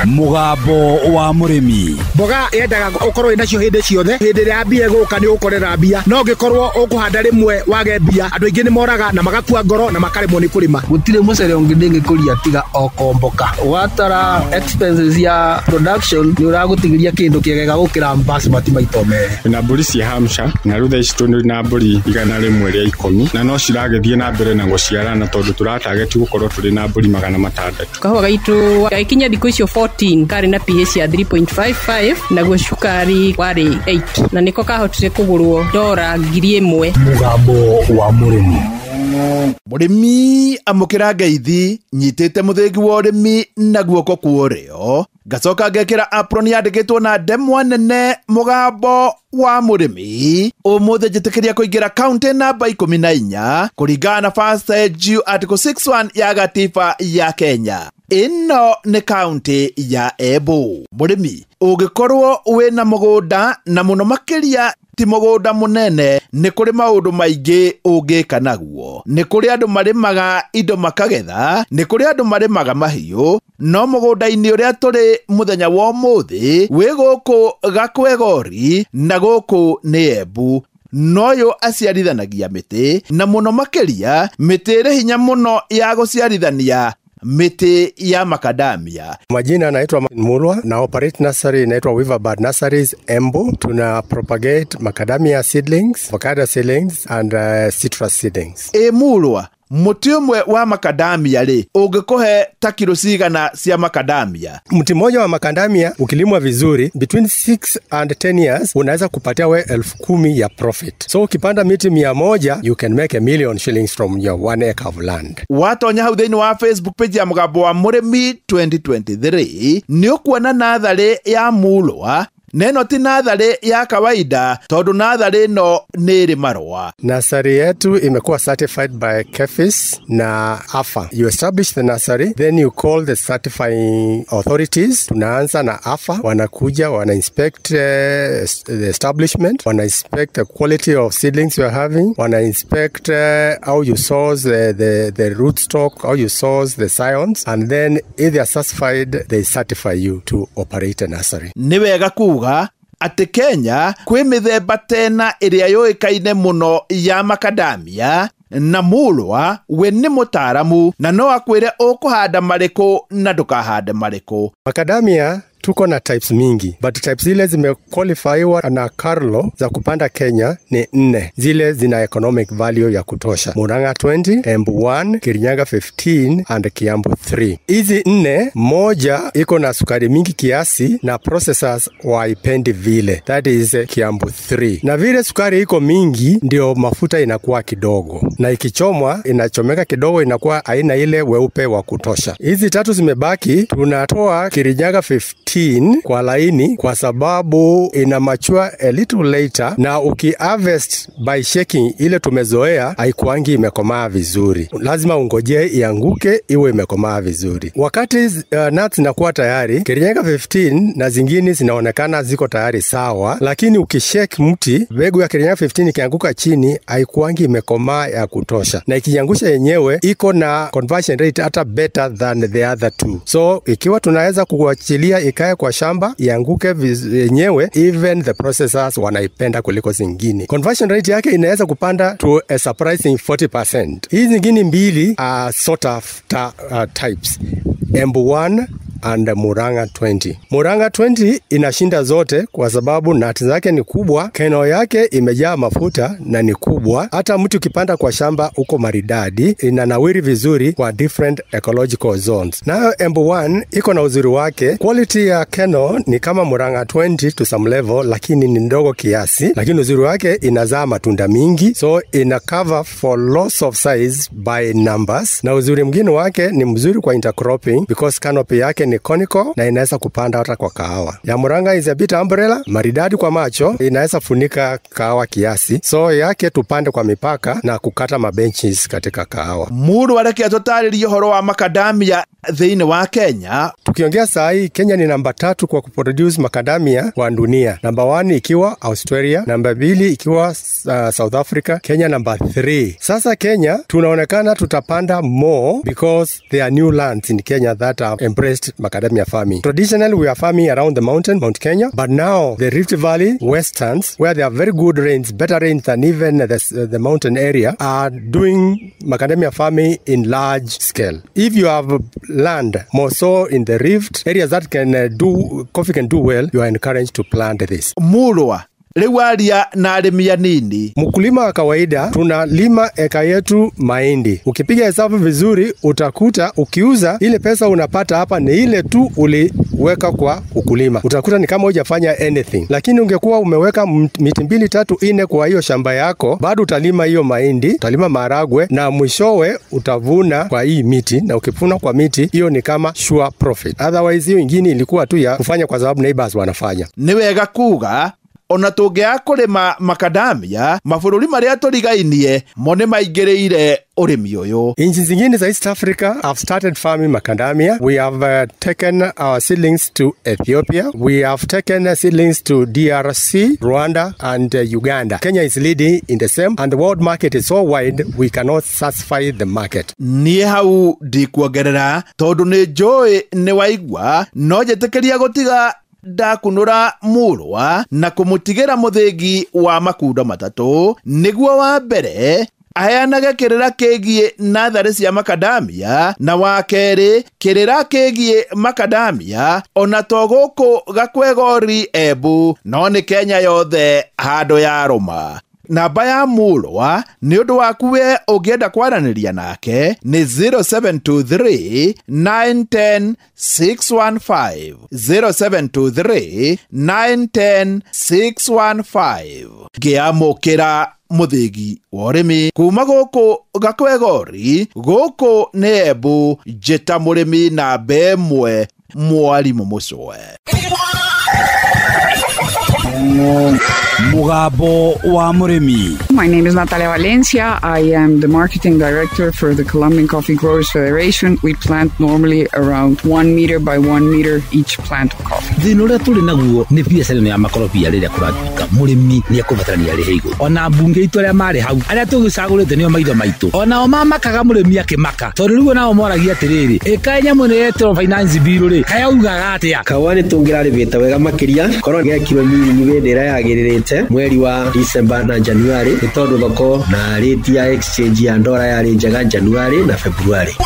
Mugambo wa murimi. Mboga yendaga ukorwo inacio hindi ciothe. Hindi ria mbia guka ni ukorera mbia. No ngikorwo ukuhanda rimwe wage mbia. Andu aingi ni moraga na magakua ngoro na makaremwo ni kurima. Gutire mucere ungindingi kuria tiga okomboka. Watara expenses ya production ni uragutigiria kindu kiegega gukira basmati maito mere. Na mburi cia Hampshire na rutha ici na mburi igana rimwe ria 10 na no ciragethie na mbere na guciarana tondu turatarget gukorwo turi na mburi 600. Kahua gaitu gaikinya thikũ icio 14 kari na pH ya 3.55 na guo cukari wari 8 na niko kahotire kugurwo $1,000. Mugambo wa murimi. Murimi amukira ngeithi nyitite muthengi wa urimi na guoko kuorio gacoka ngekira apron yandikitwo na ndemwa nene mugambo wa murimi umuthe njitikiria kuingira county namba 14 kuringana na First Edu Article 61 ya gatiba ya Kenya. Ino ni county ya Embu. Murimi ugikorwo wina mugunda na muno makiria ti mugunda munene ni kuri maundu maingi ungika naguo. Ni kuri andu marimaga indo makagetha, ni kuri andu marimaga mahiu, no mugunda-ini uria turi muthenya wa umuthi wi guku Gakwegori na guku ni Embu. Noyo aciarithanagia miti na muno makiria miti iri hinya muno ya guciarithania miti ya macadamia. Majina naitwa Mulwa na operate nursery inaitwa Weaverbird Nurseries Embu. Tuna propagate macadamia seedlings, avocado seedlings and citrus seedlings. Mulwa, muti umwe wa macadamia ri ungikuhe ta kilo cigana cia macadamia? Mti mmoja wa macadamia ukilimwa vizuri between 6 and 10 years unaweza kupatia we 10,000 ya profit. So ukipanda miti 100 you can make $1 million from your 1 acre of land. Watonya hau thiini wa Facebook page ya Mugambo wa Murimi 2023 ni ukuona nathari ya Mulwa. Neno ti nathari ya kawaida tondu nathari no niri marwa. Nursery yetu imekuwa certified by KEFIS na AFA. You establish the nursery, then you call the certifying authorities. Tunaanza na AFA, wanakuja, wana inspect the establishment, wana inspect the quality of seedlings you are having, wana inspect how you source the rootstock, how you source the scions, and then if they are satisfied, they certify you to operate a nursery. Ni wega kuga ati Kenya kwi mithemba tena iria yoikaine muno ya macadamia na Mulwa we ni mutaramu na no akwire ukuhanda mariku na ndukahande mariku. Macadamia tuko na types mingi, but types zile zimequalifyiwa na Carlo za kupanda Kenya ni 4. Zile zina economic value ya kutosha: Murang'a 20, Embu 1, Kirinyaga 15 and Kiambu 3. Hizi 4, moja iko na sukari mingi kiasi na processors waipendi vile, that is Kiambu 3. Na vile sukari iko mingi ndio mafuta inakuwa kidogo, na ikichomwa inachomeka kidogo, inakuwa haina ile weupe wa kutosha. Hizi 3 zimebaki, tunatoa Kirinyaga 15 kwa laini kwa sababu ina mature a little later, na ukiharvest by shaking ile tumezoea haikuangi imekomaa vizuri. Lazima ungojee ianguke iwe imekomaa vizuri. Wakati nuts zinakuwa tayari, Kirinyaga 15 na zingine zinaonekana ziko tayari sawa, lakini ukishake mti, mbegu ya Kirinyaga 15 ikianguka chini haikuangi imekomaa ya kutosha, na ikiangusha yenyewe iko na conversion rate hata better than the other 2. So ikiwa tunaweza kuachilia ikae kwa shamba ianguke yenyewe, even the processors wanaipenda kuliko zingine. Conversion rate yake inaweza kupanda to a surprising 40%. Hizi zingine mbili are sort of types, Embu 1 and Murang'a 20. Murang'a 20 inashinda zote kwa sababu nati zake ni kubwa, keno yake imejaa mafuta na ni kubwa. Hata mtu ukipanda kwa shamba uko maridadi, inanawiri vizuri kwa different ecological zones. Nayo Embu 1 iko na uzuri wake, quality ya keno ni kama Murang'a 20 to some level, lakini ni ndogo kiasi, lakini uzuri wake inazaa matunda mingi, so ina cover for loss of size by numbers. Na uzuri mwingine wake ni mzuri kwa intercropping because canopy yake ni conical na inaweza kupanda hata kwa kahawa. Ya Murang'a is a bit umbrella, maridadi kwa macho, inaweza funika kahawa kiasi, so yake tupande kwa mipaka na kukata mabenches katika kahawa. Muru wareke atotaririe horo wa macadamia thĩinĩ wa Kenya. Tukiongea saa hii, Kenya ni namba 3 kwa kuproduce macadamia kwa dunia. Namba 1 ikiwa Australia, namba 2 ikiwa South Africa, Kenya namba 3. Sasa Kenya tunaonekana tutapanda more because there are new lands in Kenya that have embraced macadamia farming. Traditionally we are farming around the mountain, Mount Kenya, but now the Rift Valley westerns, where there are very good rains, better rains than even the mountain area, are doing macadamia farming in large scale. If you have land more so in the rift areas that coffee can do well, you are encouraged to plant this. Mulwa Lewaria na arĩmi nini. Mkulima wa kawaida tunalima eka yetu mahindi. Ukipiga hesabu vizuri utakuta ukiuza ile pesa unapata hapa ni ile tu uliweka kwa ukulima. Utakuta ni kama hujafanya anything. Lakini ungekuwa umeweka miti 2, 3, 4 kwa hiyo shamba yako, bado utalima hiyo mahindi, utalima maharagwe na mwishowe utavuna kwa hii miti, na ukivuna kwa miti hiyo ni kama sure profit. Otherwise hiyo ingine ilikuwa tu ya kufanya kwa sababu neighbors wanafanya. Ni wega kuga ona tũngĩaga kũrĩma macadamia, mabũrũri marĩa tũrigainie mone maingĩrĩire ũrĩmi ũyũ. Nchi zingine za East Africa have started farming macadamia. We have taken our seedlings to Ethiopia. We have taken seedlings to DRC, Rwanda and Uganda. Kenya is leading in the same, and the world market is so wide we cannot satisfy the market. Niĩ hau ndikuongerera tondũ nĩ njũĩ nĩ waigua no njĩtĩkĩria gũtiga ndakunura Mulwa na kumutigera muthingi wa makundo matatu niguo wa mbere aheanaga kĩrĩra kĩgiĩ nathari cia macadamia, na wa kerĩ kĩrĩra kĩgiĩ macadamia ona to gũkũ Gakwegori Embu no nĩ Kenya yothe handũ ya rũma. Namba ya Mulwa nĩ ũndũ waku we ũngĩenda kwaranĩria nake nĩ 0723 910 615 0723 910 615. Ngĩamũkĩra mũthĩgi wa ũrĩmi kuma gũkũ Gakwegori, gũkũ nĩ Embu, njĩta mũrĩmi namba 1 Mwarimũ Mũcwe. Mugambo wa Murimi. My name is Natalia Valencia. I am the marketing director for the Colombian Coffee Growers Federation. We plant normally around 1 meter by 1 meter each plant of coffee. Thĩna ũrĩa tũrĩ naguo nĩ biacara ya makorobia rĩrĩa kũratuĩka mũrĩmi nĩ ekũbatarania arĩ igũrũ. Ona mbunge itũ arĩa marĩ hau arĩa tũgĩcagũrĩte nĩo maitho maitũ, onao mamakaga mũrĩmi akĩmaka tondũ rĩu nao moragia atĩrĩrĩ, ĩka nyamũ nĩ yetwo finance bill rĩ kayaugaga atĩa kawa nĩ tũngĩrarĩbĩte wega makĩria korwo gĩakirwo miri wendera yagĩrĩrĩte mweri wa December na January nĩ tondũ thoko na rate ya exchange ya ndora yarĩ njega January na February.